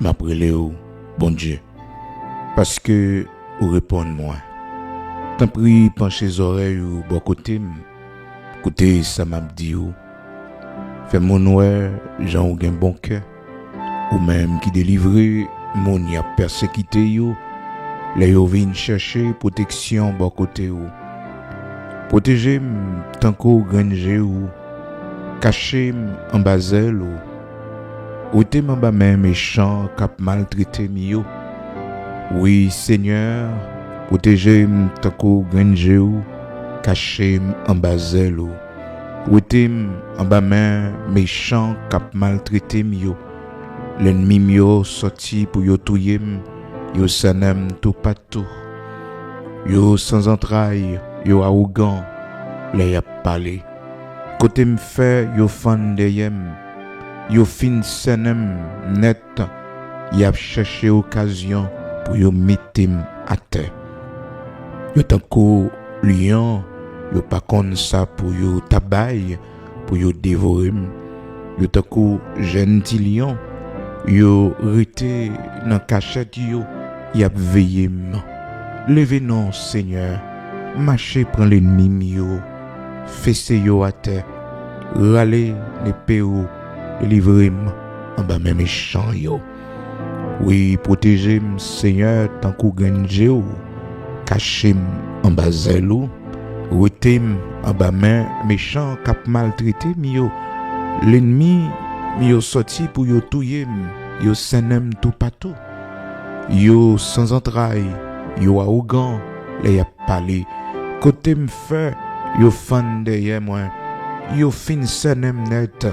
m'appelez au bon Dieu. Parce que ou répondre moi. Tant pris pencher les oreilles ou bon côté, côté ça m'a dit ou. Fait mon ouais, Jean ou gen bon cœur. Ou même qui délivrer mon y a persécuté yo. Les yo vinn chercher protection bon côté ou. Protéger tant qu'au granger ou. Cacher en basel ou t'es m'en bas même méchant cap maltraité mio. Oui Seigneur, protégez tant qu'au granger ou cacher en basel ou t'es en bas même méchant cap maltraité mio. L'ennemi mio sorti pour yo touyer yo sanem tout partout. Yo sans entrailles, yo arrogant, les y a parlé. Côté me fait yo fan deyem, yo fin senem net, y a cherché occasion pour yo mettem à terre. Yo tanko lion, yo pas kon ça pour yo tabay, pour yo dévorer. Yo tanko gentil lion, yo rete nan cachette yo, y a veillé. Levez non Seigneur, marchez prend l'ennemi yo. Fessez yo à terre, râlez les péos, délivrez-moi en bas mes méchants yo. Oui, protégez-moi Seigneur tant qu'au ganje ou, cachez-moi en bas zèle ou, retez-moi en bas mes méchants cap maltraité yo. L'ennemi yo sorti pour yo touyer, yo senem tout partout. Yo sans entrailles, yo arrogant, les a parlé, côté me fait yo fan derrière moi, yo fin senem net,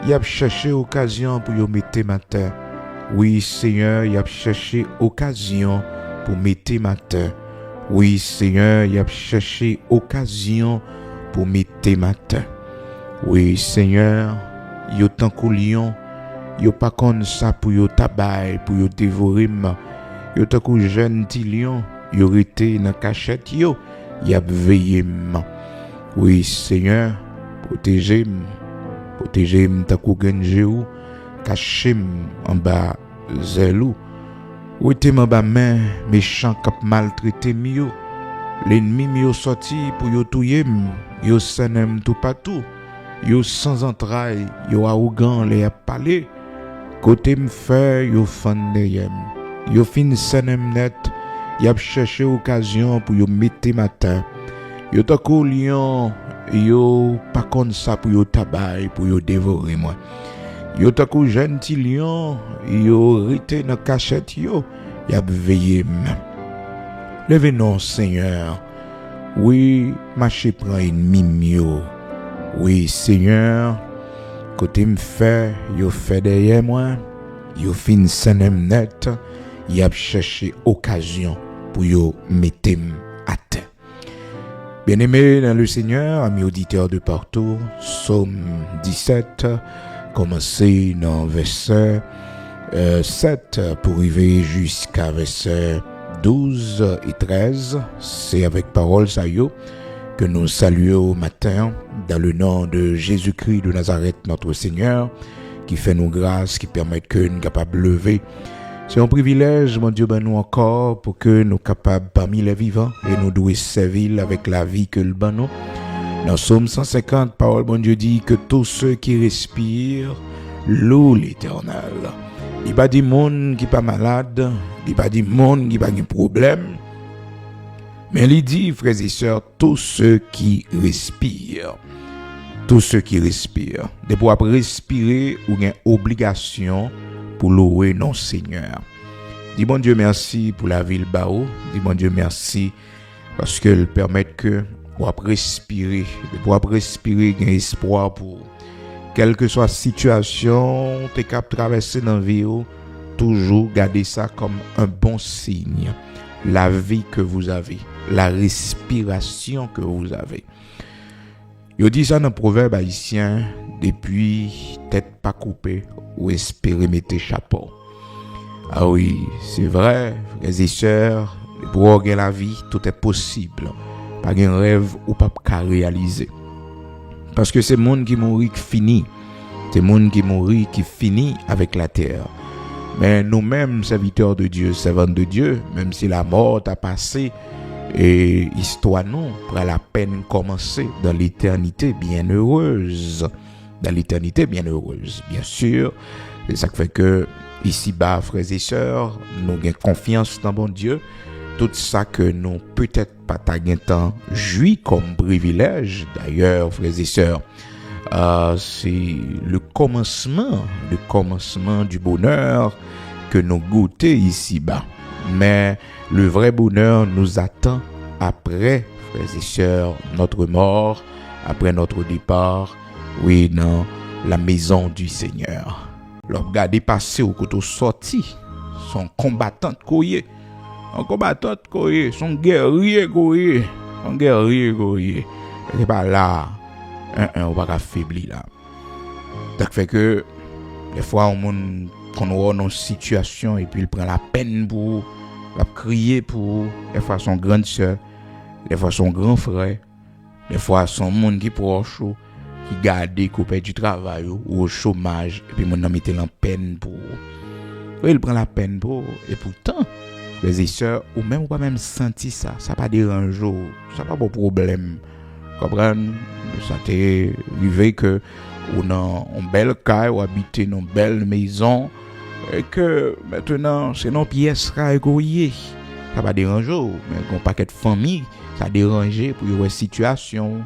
y a cherché occasion pour yo mettre ma terre. Oui Seigneur, y a cherché occasion pour mettre ma terre. Oui Seigneur, y a cherché occasion pour mettre ma terre. Oui Seigneur, yo tant qu'au lion, yo pas kon ça pour yo tabay, pour yo dévorer ma. Yo tant qu'au gentil lion, yo rete dans cachette yo, y a veillé ma. Oui, Seigneur, protégez-moi, ta kou genje ou, cachez-moi en bas zèle ou t'es en bas main, méchant cap maltraité mio. L'ennemi mio sorti pour yo touyer, yo senem tout partout, yo sans entrailles, yo arrogant les a parlé, côté me fait yo fan deyem, yo fin senem net, y a cherché occasion pour yo mettre ma terre. Yo tako lion, yo pas kon ça pour yo tabay, pour yo dévorer moi. Yo tako gentil lion, yo rete dans cachette yo, y a veillé. Levez non Seigneur. Oui, marché prend ennemi mio. Oui Seigneur, côté me fait, yo fait derrière moi, yo fin senem net, y a cherché occasion pour yo mettem à terre. Bien-aimés dans le Seigneur, amis auditeurs de partout, Psaume 17, commencez dans verset 7 pour arriver jusqu'à verset 12 et 13. C'est avec parole ça yo que nous saluons au matin dans le nom de Jésus-Christ de Nazareth, notre Seigneur, qui fait nous grâce, qui permet que nous capables de lever. C'est un privilège, mon Dieu, ben nous encore, pour que nous capables parmi les vivants et nous devons servir avec la vie que le ben nous. Dans Psaume 150, parole, mon Dieu dit que tous ceux qui respirent louent l'Éternel. Il pas dit monde qui pas malade, il pas dit monde qui pas de problème, mais il dit, frères et sœurs, tous ceux qui respirent. Tous ceux qui respirent. De pouvoir respirer ou une obligation pour louer nos Seigneur. Dis bon Dieu merci pour la ville Bao. Dis bon Dieu merci parce qu'elle permet que pour respirer, de pouvoir respirer, un espoir pour quelle que soit la situation, t'es capable de traverser dans la vie, toujours garder ça comme un bon signe. La vie que vous avez, la respiration que vous avez. Yo dit ça dans le proverbe haïtien, depuis tête pas coupée ou espérer mettre chapeau. Ah oui, c'est vrai, frères et sœurs, pour avoir la vie, tout est possible. Pas un rêve ou pas qu'à réaliser. Parce que c'est le monde qui mourit qui finit. C'est le monde qui mourit qui finit avec la terre. Mais nous-mêmes, serviteurs de Dieu, servantes de Dieu, même si la mort a passé, et histoire nous, pour la peine commencer dans l'éternité bienheureuse. Dans l'éternité bienheureuse, bien sûr. C'est ça qui fait que, ici-bas, frères et sœurs, nous avons confiance dans bon Dieu. Tout ça que nous peut-être pas temps jouit comme privilège. D'ailleurs, frères et sœurs, c'est le commencement du bonheur que nous goûtons ici-bas. Mais le vrai bonheur nous attend après, frères et sœurs, notre mort, après notre départ, oui, dans la maison du Seigneur. Le regardez passer au côté sorti, son combattant courrier. Un combattant courrier, son guerrier courrier. C'est pas là, on va pas faiblir là. Ça fait que, des fois, quand on voit une situation et puis il prend la peine pour crier pour, des fois, son grande soeur, des fois, son grand frère, des fois, son monde qui proche, qui garde, qui perd du travail ou au chômage, et puis mon ami était en peine pour. Il prend la peine pour, et pourtant, les sœurs, ou même ou pas même senti ça pas dérange, ça pas bon problème. Comprendre, ça t'est arrivé que on a une belle caille ou habiter dans une belle maison et que maintenant c'est non pièce ragoyée. Ça pas dérange, mais un paquet de famille, ça dérange pour une situation,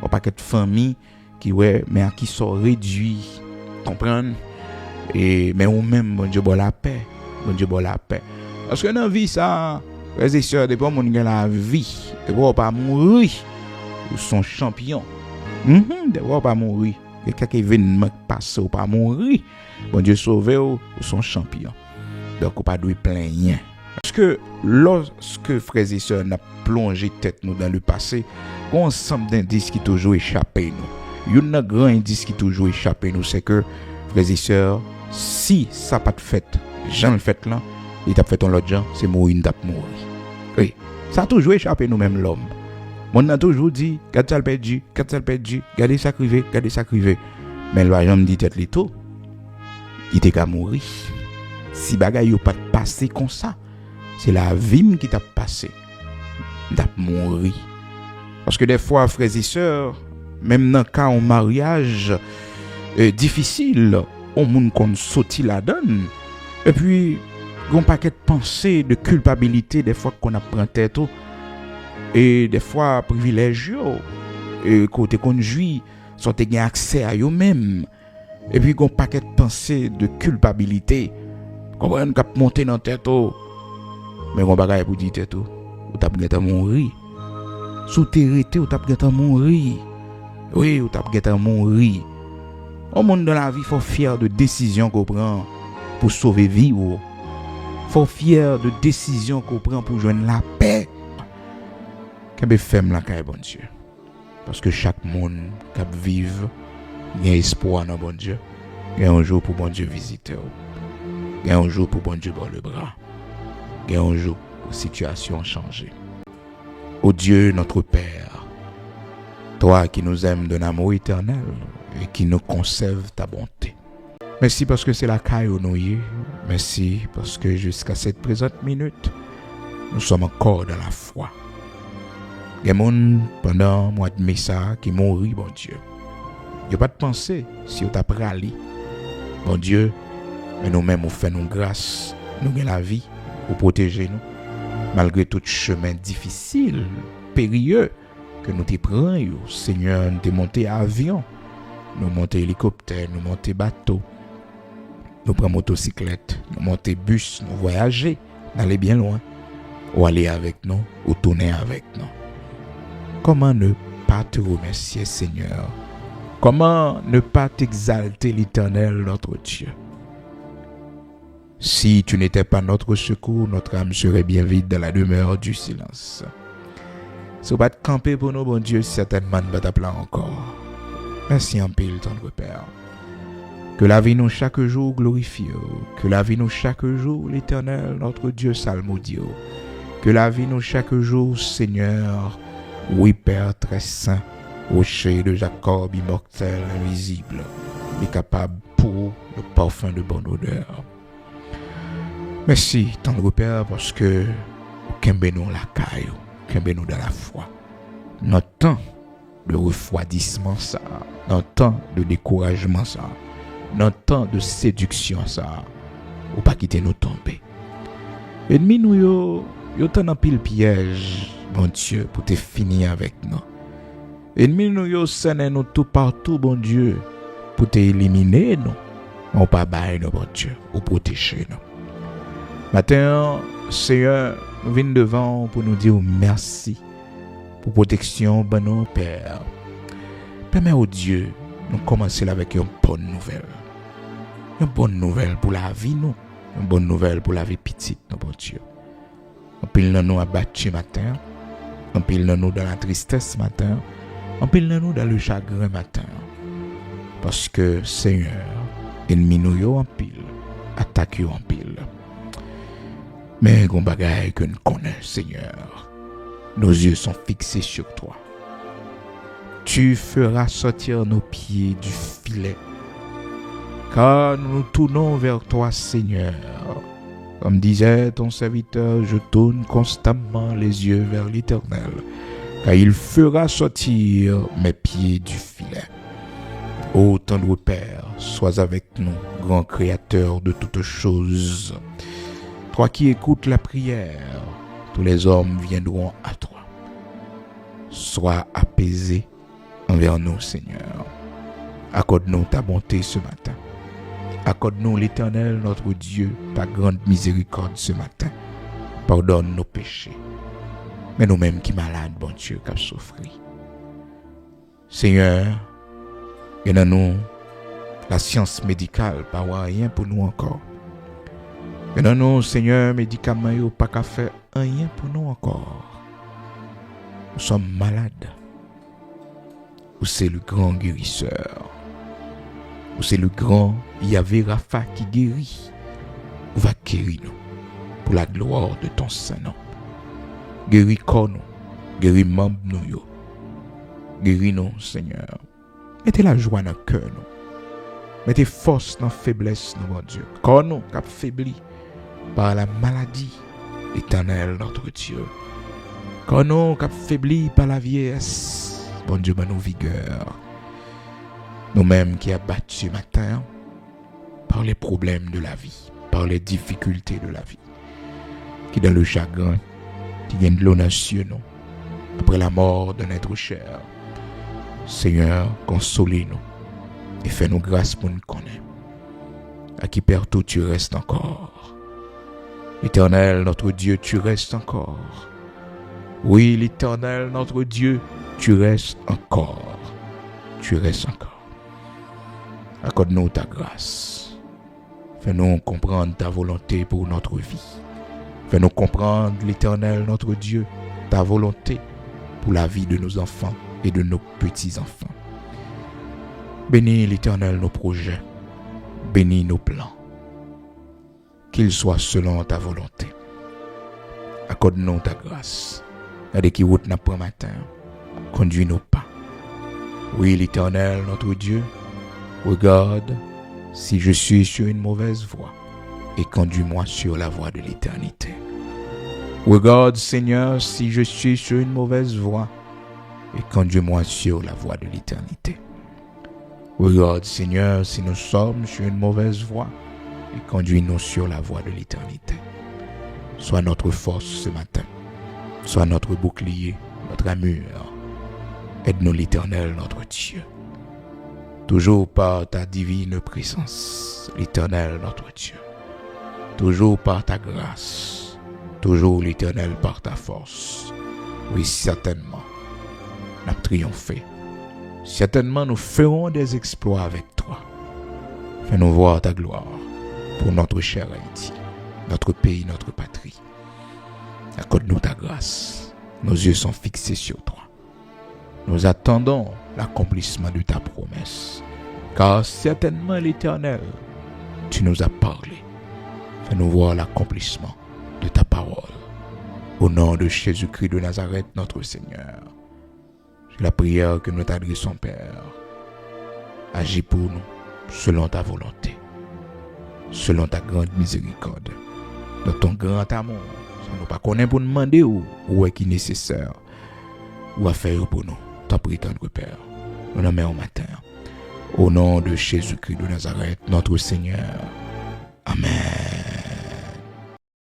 un paquet de famille qui mais à qui sont réduits. Comprendre? Et mais ou même bon Dieu bon la paix. Parce que dans la vie, ça, frères et sœurs, depuis qu'on a la vie, depuis qu'on pas mourir, ou son champion. Depuis qu'on pas mourir. Il y a quelques événements qui passent, ou pas mourir. Bon Dieu sauve ou son champion. Donc, on pas doit plaindre. Parce que lorsque frères et sœurs n'a plongé tête nous dans le passé, on ensemble d'indices qui toujours échappé nous. Il y a un grand indice qui toujours échappé nous, c'est que frères et sœurs, si ça pas de fait, j'en le fait là, il t'a fait un autre gens, c'est mourir, il t'a mourir. Oui, ça a toujours échappé nous-mêmes l'homme. On a toujours dit, quand ça le perdu, gardez ça crivé. Mais le gens me dit tête les tout, il t'a qu'à mourir. Si bagay yo pas passé comme ça, c'est la vie qui t'a passé. T'a mourir. Parce que des fois, frères et sœurs, même dans le cas en mariage difficile, on monde qu'on sorti la donne. Et puis un paquet de pensées, de culpabilité, des fois qu'on apprend tête, et des fois privilèges, et côté qu'on jouit, sont gain accès à eux-mêmes. Et puis un paquet de pensées, de culpabilité, qu'on va monter dans tête, mais on bagaille pour dire tête, ou t'as bien mourir. Sous territé, ou t'as bien mourir. Oui, ou t'as bien mourir. Au monde de la vie, faut fier de décisions qu'on prend pour sauver vie ou faut fier de décisions qu'on prend pour joindre la paix. Qu'est-ce femme là quand bon Dieu? Parce que chaque monde qui vive, il y a espoir dans bon Dieu. Il y a un jour pour bon Dieu visiter. Il y a un jour pour bon Dieu voir le bras. Il y a un jour pour situation changer. Ô Dieu notre Père, toi qui nous aimes d'un amour éternel et qui nous conserve ta bonté. Merci parce que c'est la caille au noyer. Merci parce que jusqu'à cette présente minute, nous sommes encore dans la foi. Il y a des gens pendant le mois de mai qui mourent, bon Dieu. Il n'y a pas de pensée si on t'a pralé. Bon Dieu, mais nous-mêmes, on fait nos grâces, nous gagnons la vie, pour protéger nous. Malgré tout chemin difficile, périlleux, que nous te prenons, Seigneur, nous te monté avion, nous monté hélicoptère, nous monté bateau. Nous prenons motocyclette, nous montons bus, nous voyager, nous aller bien loin, ou aller avec nous, ou tourner avec nous. Comment ne pas te remercier, Seigneur? Comment ne pas t'exalter, l'Éternel, notre Dieu? Si tu n'étais pas notre secours, notre âme serait bien vide dans la demeure du silence. Si on va te camper pour nous, bon Dieu, certainement ne va t'appeler encore. Merci en pile, tendre Père. Que la vie nous chaque jour glorifie. Que la vie nous chaque jour, l'Éternel, notre Dieu, salmodie. Que la vie nous chaque jour, Seigneur, oui Père très saint, rocher de Jacob, immortel, invisible, mais capable pour le parfum de bonne odeur. Merci, tendre Père, parce que kembe nous la caille, kembe nous dans la foi. Notre temps de refroidissement ça, notre temps de découragement ça, notre temps de séduction ça, ou pas quitter nous tomber. Ennemi nous yo t'en en pile piège, bon Dieu, pour te finir avec nous. Ennemi nous yo sène nous tout partout, bon Dieu, pour te éliminer nous. On pas bailler nous, bon Dieu, ou protéger nous. Matin, Seigneur, nous venons devant pour nous dire merci pour protection, ben nous, Père. Permets au Dieu, nous commencer avec une bonne nouvelle. Une bonne nouvelle pour la vie, nous. Une bonne nouvelle pour la vie petite, nous, bon Dieu. On pile nous abattu matin. On pile nous dans la tristesse matin. On pile nous dans le chagrin matin. Parce que, Seigneur, ennemi nous yo en pile, attaque yo en pile. Mais gon bagaille que nous connaissons, Seigneur. Nos yeux sont fixés sur toi. Tu feras sortir nos pieds du filet. Car nous nous tournons vers toi, Seigneur. Comme disait ton serviteur, je tourne constamment les yeux vers l'Éternel. Car il fera sortir mes pieds du filet. Ô tendre Père, sois avec nous, grand Créateur de toutes choses. Toi qui écoutes la prière, tous les hommes viendront à toi. Sois apaisé envers nous, Seigneur. Accorde-nous ta bonté ce matin. Accorde-nous, l'Éternel, notre Dieu, ta grande miséricorde ce matin. Pardonne nos péchés. Mais nous-mêmes qui malades, bon Dieu, qui souffert. Seigneur, il y a nous la science médicale, pas rien pour nous encore. Mais non, Seigneur, médicaments, yo pas qu'à faire rien pour nous encore. Nous sommes malades. Ou c'est le grand guérisseur. Ou c'est le grand Yahvé Rapha qui guérit. Ou va guérir nous pour la gloire de ton Saint-Nom. Guéris corps nous, guéris membres nous yo. Guéris nous, Seigneur. Mettez la joie dans le cœur nous. Mettez force dans la faiblesse nous, mon Dieu. Corps nous qui faibli par la maladie, Éternel notre Dieu. Quand nous qui faiblis par la vieillesse, bon Dieu, ben nous vigueur. Nous-mêmes qui abattus ce matin par les problèmes de la vie, par les difficultés de la vie, qui dans le chagrin, qui gagne de l'eau dans les cieux, nous, après la mort de notre cher. Seigneur, consolez-nous et fais-nous grâce pour nous connaître. À qui perd tout, tu restes encore. L'Éternel, notre Dieu, tu restes encore. Oui, l'Éternel, notre Dieu, tu restes encore. Tu restes encore. Accorde-nous ta grâce. Fais-nous comprendre ta volonté pour notre vie. Fais-nous comprendre, l'Éternel, notre Dieu, ta volonté pour la vie de nos enfants et de nos petits-enfants. Bénis, l'Éternel, nos projets. Bénis nos plans. Qu'ils soient selon ta volonté. Accorde-nous ta grâce. Regardez qui route n'a pas matin. Conduis nos pas. Oui, l'Éternel, notre Dieu, regarde si je suis sur une mauvaise voie et conduis-moi sur la voie de l'éternité. Regarde, Seigneur, si je suis sur une mauvaise voie et conduis-moi sur la voie de l'éternité. Regarde, Seigneur, si nous sommes sur une mauvaise voie et conduis-nous sur la voie de l'éternité. Sois notre force ce matin. Sois notre bouclier, notre armure. Aide-nous, l'Éternel, notre Dieu. Toujours par ta divine présence, l'Éternel, notre Dieu. Toujours par ta grâce. Toujours, l'Éternel, par ta force. Oui, certainement, nous avons triomphé. Certainement, nous ferons des exploits avec toi. Fais-nous voir ta gloire pour notre cher Haïti, notre pays, notre patrie. Accorde-nous ta grâce. Nos yeux sont fixés sur toi. Nous attendons l'accomplissement de ta promesse. Car certainement, l'Éternel, tu nous as parlé. Fais-nous voir l'accomplissement de ta parole. Au nom de Jésus-Christ de Nazareth, notre Seigneur. C'est la prière que nous t'adressons, Père. Agis pour nous selon ta volonté, selon ta grande miséricorde. dans ton grand amour. Ça nous pas connaît pour nous demander ou qui est nécessaire. Ou à faire pour nous. T'en prie, tendre Père. Nous nous mettons au matin. Au nom de Jésus-Christ de Nazareth, notre Seigneur. Amen.